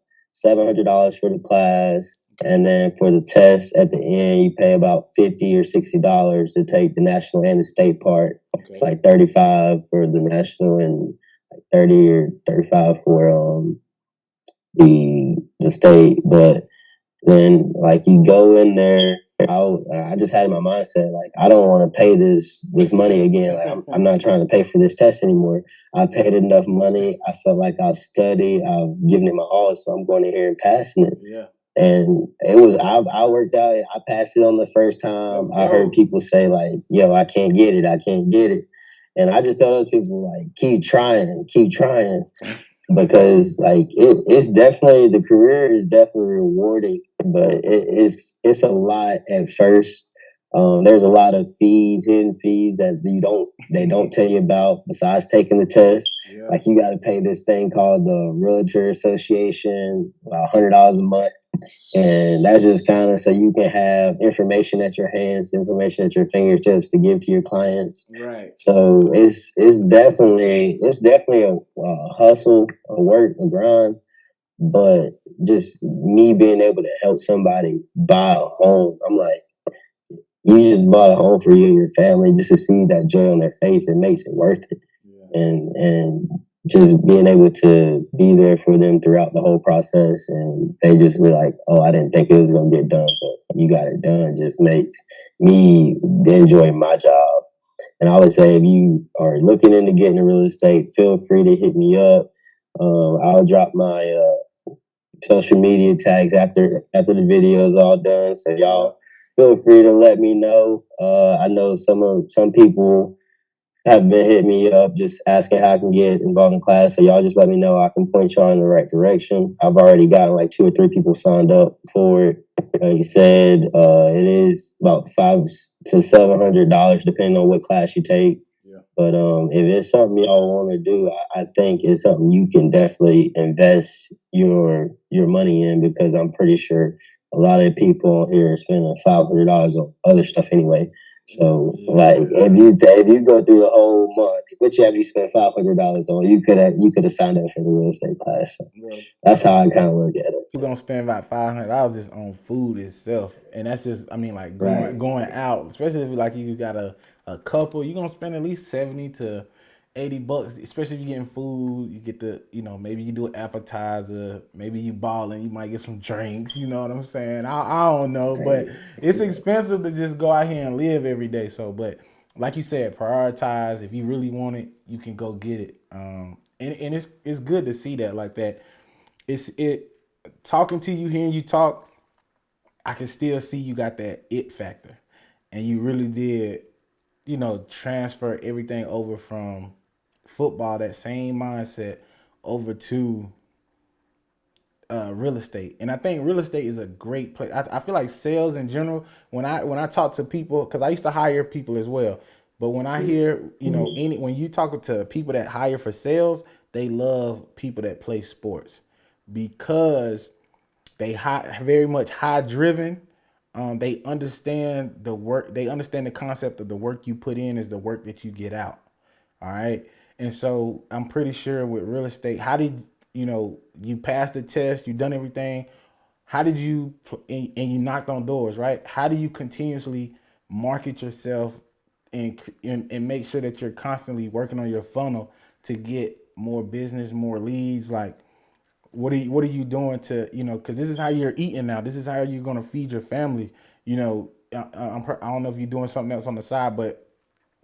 $700 for the class, and then for the test at the end, you pay about $50 or $60 to take the national and the state part. Okay. It's like $35 for the national and like $30 or $35 for the state. But then, like, you go in there. I just had in my mindset, like, I don't want to pay this money again. Like, I'm not trying to pay for this test anymore. I paid enough money. I felt like I've studied. I've given it my all, so I'm going in here and passing it. Yeah. And it was, I worked out. I passed it on the first time. I heard people say, like, yo, I can't get it. I can't get it. And I just tell those people, like, keep trying. Because, like, it's definitely, the career is definitely rewarding, but it's a lot at first. There's a lot of hidden fees that they don't tell you about besides taking the test. Yeah. Like, you got to pay this thing called the Realtor Association, about $100 a month. And that's just kind of so you can have information at your hands, information at your fingertips to give to your clients. Right. So it's definitely a hustle, a work, a grind. But just me being able to help somebody buy a home, I'm like, you just bought a home for you and your family, just to see that joy on their face, it makes it worth it. Yeah. And just being able to be there for them throughout the whole process, and they just be like, oh, I didn't think it was going to get done, but you got it done, just makes me enjoy my job. And I would say, if you are looking into getting into real estate, feel free to hit me up. I'll drop my social media tags after the video is all done, so y'all feel free to let me know. I know some people have been hitting me up, just asking how I can get involved in class. So y'all just let me know. I can point y'all in the right direction. I've already gotten like 2 or 3 people signed up for it. Like you said, it is about $500 to $700 depending on what class you take. Yeah. But if it's something y'all want to do, I think it's something you can definitely invest your money in, because I'm pretty sure a lot of people here are spending $500 on other stuff anyway. So like if you go through the whole month, what you have you spent $500 on, you could have signed up for the real estate class. So that's how I kind of look at it. You're gonna spend about $500 just on food itself, and that's just, I mean, like going out, especially if like you got a couple, you're gonna spend at least $70 to $80, especially if you're getting food. You get the, maybe you do an appetizer, maybe you balling, you might get some drinks. You know what I'm saying? I don't know, but it's expensive to just go out here and live every day. So, but like you said, prioritize. If you really want it, you can go get it. And it's good to see that like that. It talking to you, hearing you talk, I can still see you got that it factor, and you really did, transfer everything over from football, that same mindset, over to real estate. And I think real estate is a great place. I feel like sales in general, when I talk to people, because I used to hire people as well, but when I hear, when you talk to people that hire for sales, they love people that play sports, because they very much high driven. They understand the work. They understand the concept of the work you put in is the work that you get out. All right. And so I'm pretty sure with real estate, how did, you passed the test, you done everything. How did you, and you knocked on doors, right? How do you continuously market yourself and make sure that you're constantly working on your funnel to get more business, more leads? Like, what are you doing to, because this is how you're eating now. This is how you're going to feed your family. I don't know if you're doing something else on the side, but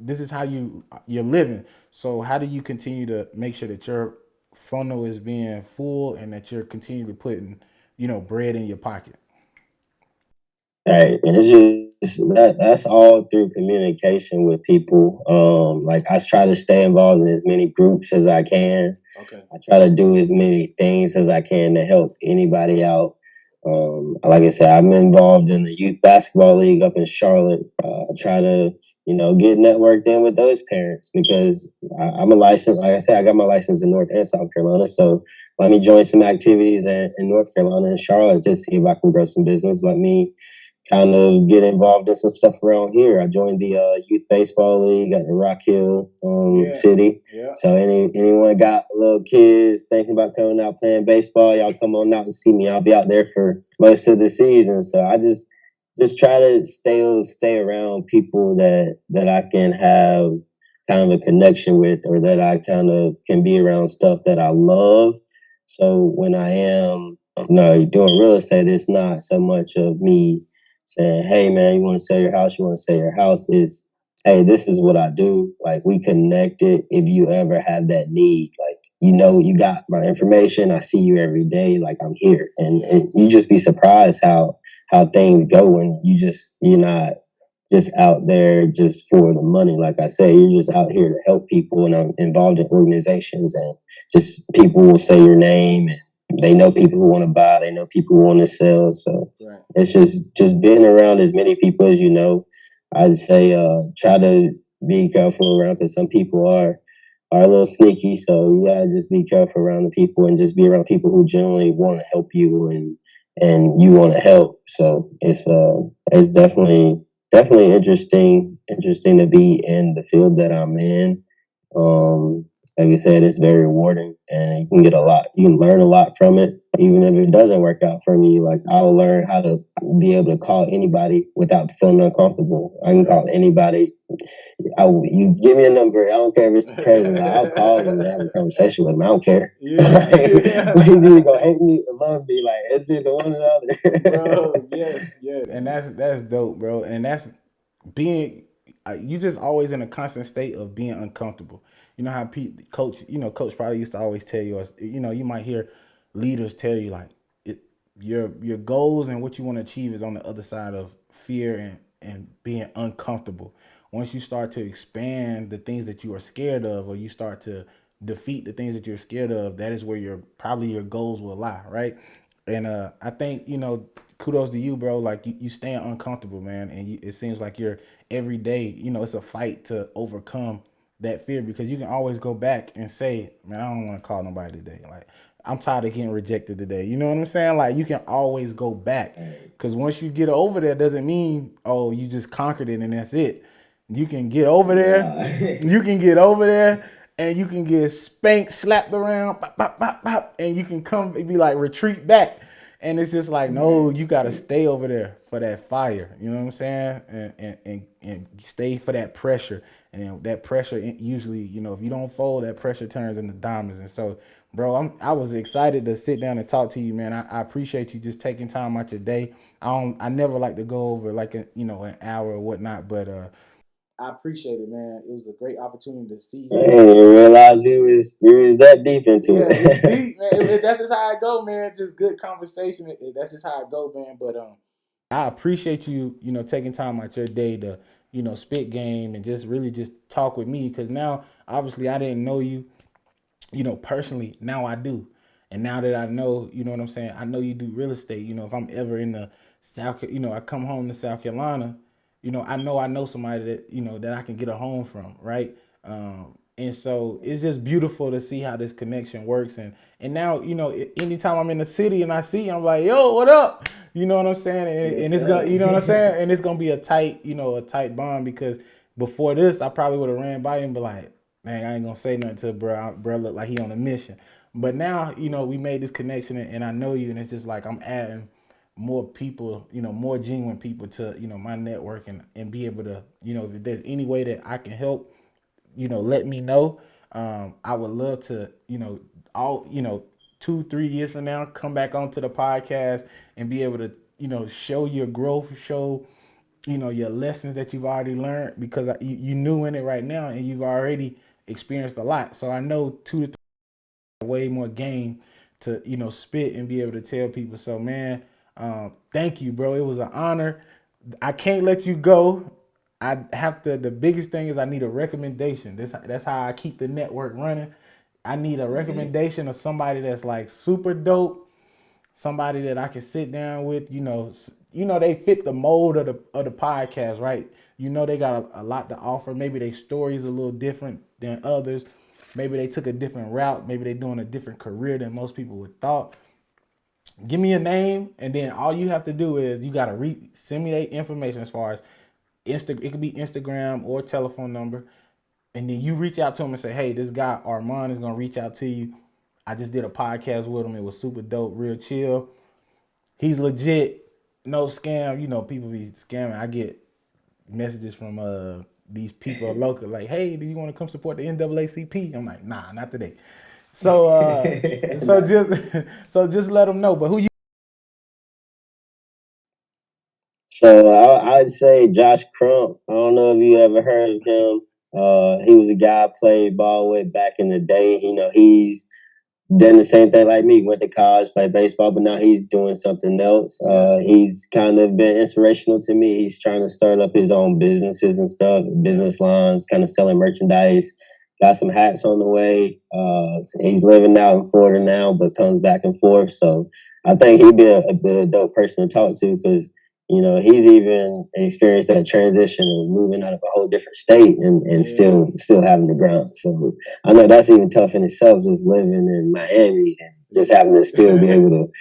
this is how you're living. So how do you continue to make sure that your funnel is being full and that you're continually putting, bread in your pocket? Right. And it's just that's all through communication with people. Like I try to stay involved in as many groups as I can. Okay. I try to do as many things as I can to help anybody out. Like I said, I'm involved in the youth basketball league up in Charlotte. I try to, get networked in with those parents, because I'm a licensed, like I said, I got my license in North and South Carolina. So let me join some activities in North Carolina and Charlotte to see if I can grow some business. Let me kind of get involved in some stuff around here. I joined the youth baseball league at the Rock Hill City. Yeah. So anyone got little kids thinking about coming out playing baseball, y'all come on out and see me. I'll be out there for most of the season. So I just try to stay around people that I can have kind of a connection with, or that I kind of can be around stuff that I love. So when I am doing real estate, it's not so much of me saying, hey man, you want to sell your house? You want to sell your house? Is, hey, this is what I do. Like, we connected. If you ever have that need, like, you got my information. I see you every day. Like, I'm here. And you just be surprised how things go when you're not just out there just for the money. Like I say, you're just out here to help people, and I'm involved in organizations, and just people will say your name, and they know people who want to buy, they know people who want to sell. So it's just being around as many people as you know. I'd say try to be careful around, because some people are a little sneaky. So you gotta just be careful around the people, and just be around people who generally want to help you, and you want to help. So it's definitely interesting to be in the field that I'm in. Like I said, it's very rewarding, and you can get a lot. You can learn a lot from it, even if it doesn't work out for me. Like, I'll learn how to be able to call anybody without feeling uncomfortable. I can call anybody. You give me a number. I don't care if it's the president. I'll call him and have a conversation with him. I don't care. He's either gonna hate me or love me. Like, it's either one or the other. Bro, yes. And that's dope, bro. And that's being, you just always in a constant state of being uncomfortable. You know how coach probably used to always tell you, you might hear leaders tell you, like, your goals and what you want to achieve is on the other side of fear and being uncomfortable. once you start to expand the things that you are scared of, or you start to defeat the things that you're scared of, that is where your goals will lie, right? And I think, kudos to you, bro. Like you staying uncomfortable, man, and it seems like you're every day. It's a fight to overcome that fear, because you can always go back and say, man, I don't want to call nobody today. Like, I'm tired of getting rejected today. You know what I'm saying? Like, you can always go back, because once you get over there, doesn't mean, oh, you just conquered it and that's it. You can get over there. You can get over there and you can get spanked, slapped around, bop, bop, bop, bop, and you can come and be like, retreat back. And it's just like, no, you got to stay over there for that fire. You know what I'm saying? And stay for that pressure. And that pressure, usually, if you don't fold, that pressure turns into diamonds. And so, bro, I was excited to sit down and talk to you, man. I appreciate you just taking time out your day. I never like to go over like an hour or whatnot, but I appreciate it, man. It was a great opportunity to see. I didn't even realize we was that deep into Yeah, it's it. deep, man. That's just how I go, man. Just good conversation. That's just how I go, man. But I appreciate you, taking time out your day to, spit game and just really just talk with me, because now obviously I didn't know you, personally. Now I do, and now that I know, you know what I'm saying. I know you do real estate. If I'm ever in the South, I come home to South Carolina, I know somebody that that I can get a home from, right? And so it's just beautiful to see how this connection works. And now, anytime I'm in the city and I see you, I'm like, yo, what up? You know what I'm saying? And it's gonna, you know what I'm saying? And it's gonna be a tight bond, because before this, I probably would have ran by him and be like, man, I ain't gonna say nothing to bro. Bro look like he on a mission. But now, we made this connection, and I know you, and it's just like I'm adding more people, more genuine people to, my network, and be able to, if there's any way that I can help, let me know. I would love to, all, 2-3 years from now, come back onto the podcast and be able to, show your growth, show, your lessons that you've already learned, because you new in it right now and you've already experienced a lot. So I know 2 to 3 way more game to, spit and be able to tell people. So, man, thank you, bro. It was an honor. I can't let you go. I have to. The biggest thing is I need a recommendation. That's how I keep the network running. I need a recommendation of somebody that's like super dope, somebody that I can sit down with. They fit the mold of the podcast, right? They got a lot to offer. Maybe their story is a little different than others. Maybe they took a different route. Maybe they're doing a different career than most people would thought. Give me a name, and then all you have to do is you gotta send me that information as far as it could be Instagram or telephone number, and then you reach out to him and say, hey, this guy Armand is gonna reach out to you. I just did a podcast with him. It was super dope, real chill. He's legit, no scam. People be scamming. I get messages from these people local, like, hey, do you want to come support the NAACP? I'm like, nah, not today. So just let them know. But who you? So I'd say Josh Crump. I don't know if you ever heard of him. He was a guy I played ball with back in the day. He's done the same thing like me. Went to college, played baseball, but now he's doing something else. He's kind of been inspirational to me. He's trying to start up his own businesses and stuff, business lines, kind of selling merchandise. Got some hats on the way. He's living out in Florida now, but comes back and forth. So I think he'd be a dope person to talk to, because he's even experienced that transition of moving out of a whole different state and still having the ground. So I know that's even tough in itself, just living in Miami and just having to still be able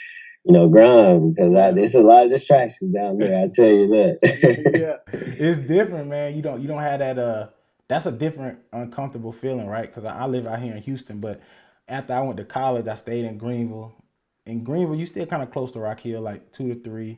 to, grind, because there's a lot of distractions down there. I tell you that. Yeah, it's different, man. You don't have that. That's a different uncomfortable feeling, right? Because I live out here in Houston, but after I went to college, I stayed in Greenville. In Greenville, you still kind of close to Rock Hill, like 2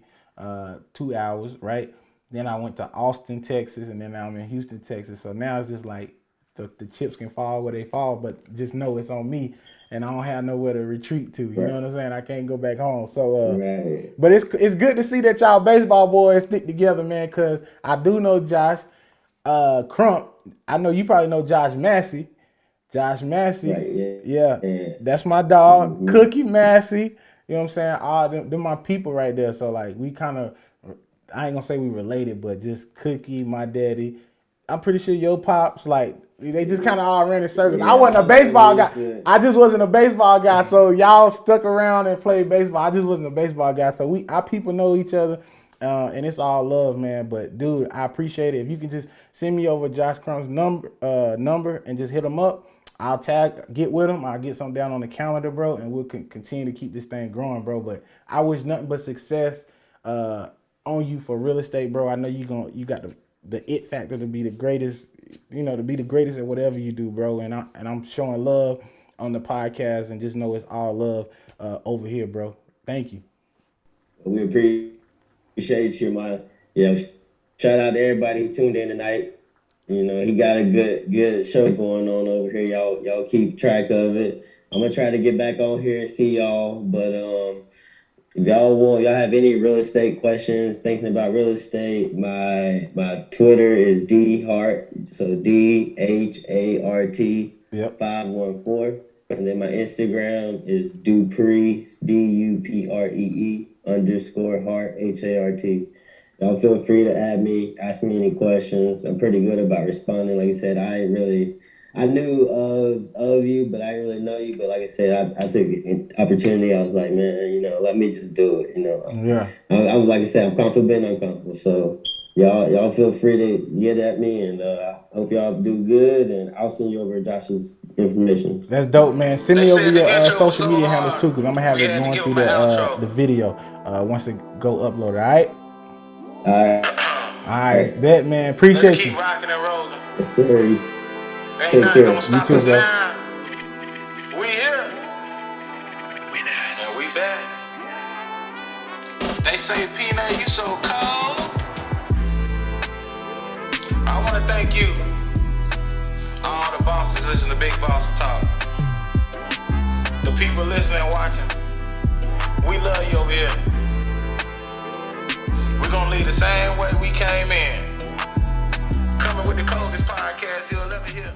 hours, right? Then I went to Austin, Texas, and then now I'm in Houston, Texas. So now it's just like the chips can fall where they fall, but just know it's on me, and I don't have nowhere to retreat to. You know what I'm saying? I can't go back home. So, but it's good to see that y'all baseball boys stick together, man. Because I do know Josh Crump. I know you probably know Josh Massey. Josh Massey, yeah, that's my dog. Cookie Massey. You know what I'm saying? All them my people right there. So like we kind of, I ain't gonna say we related, but just Cookie, my daddy, I'm pretty sure your pops, like, they just kind of all ran in circles. Yeah, I wasn't a baseball guy. good. I just wasn't a baseball guy. So y'all stuck around and played baseball. I just wasn't a baseball guy. So our people know each other, and it's all love, man. But dude, I appreciate it. If you can just send me over Josh Crump's number and just hit him up, I'll get with him. I'll get something down on the calendar, bro, and we'll continue to keep this thing growing, bro. But I wish nothing but success on you for real estate, bro. I know you got the it factor to be the greatest, to be the greatest at whatever you do, bro. And I'm showing love on the podcast, and just know it's all love over here, bro. Thank you. We appreciate you, man. Yeah, shout out to everybody who tuned in tonight. He got a good show going on over here. Y'all keep track of it. I'm gonna try to get back on here and see y'all. But if y'all have any real estate questions, thinking about real estate, my Twitter is Dhart, so DHART 514, and then my Instagram is Dupree DUPREE _Hart HART. Y'all feel free to add me, ask me any questions. I'm pretty good about responding. Like I said, I knew of you, but I didn't really know you. But like I said, I took an opportunity. I was like, man, let me just do it. Yeah. I'm like I said, I'm comfortable being uncomfortable. So y'all feel free to get at me, and I hope y'all do good. And I'll send you over Josh's information. That's dope, man. Send me over your social media handles too, because I'm gonna have it going through the video once it go uploaded. All right. All right. Bet, man. Appreciate Let's you. keep rocking and rolling. Yes, sir. Ain't Take nothing care. gonna stop You too, us bro. now. We here. And we back. They say, Peanut, you so cold. I want to thank you. All the bosses listen to Big Boss Talk. The people listening and watching. We love you over here. We're going to leave the same way we came in. Coming with the coldest podcast you'll ever hear.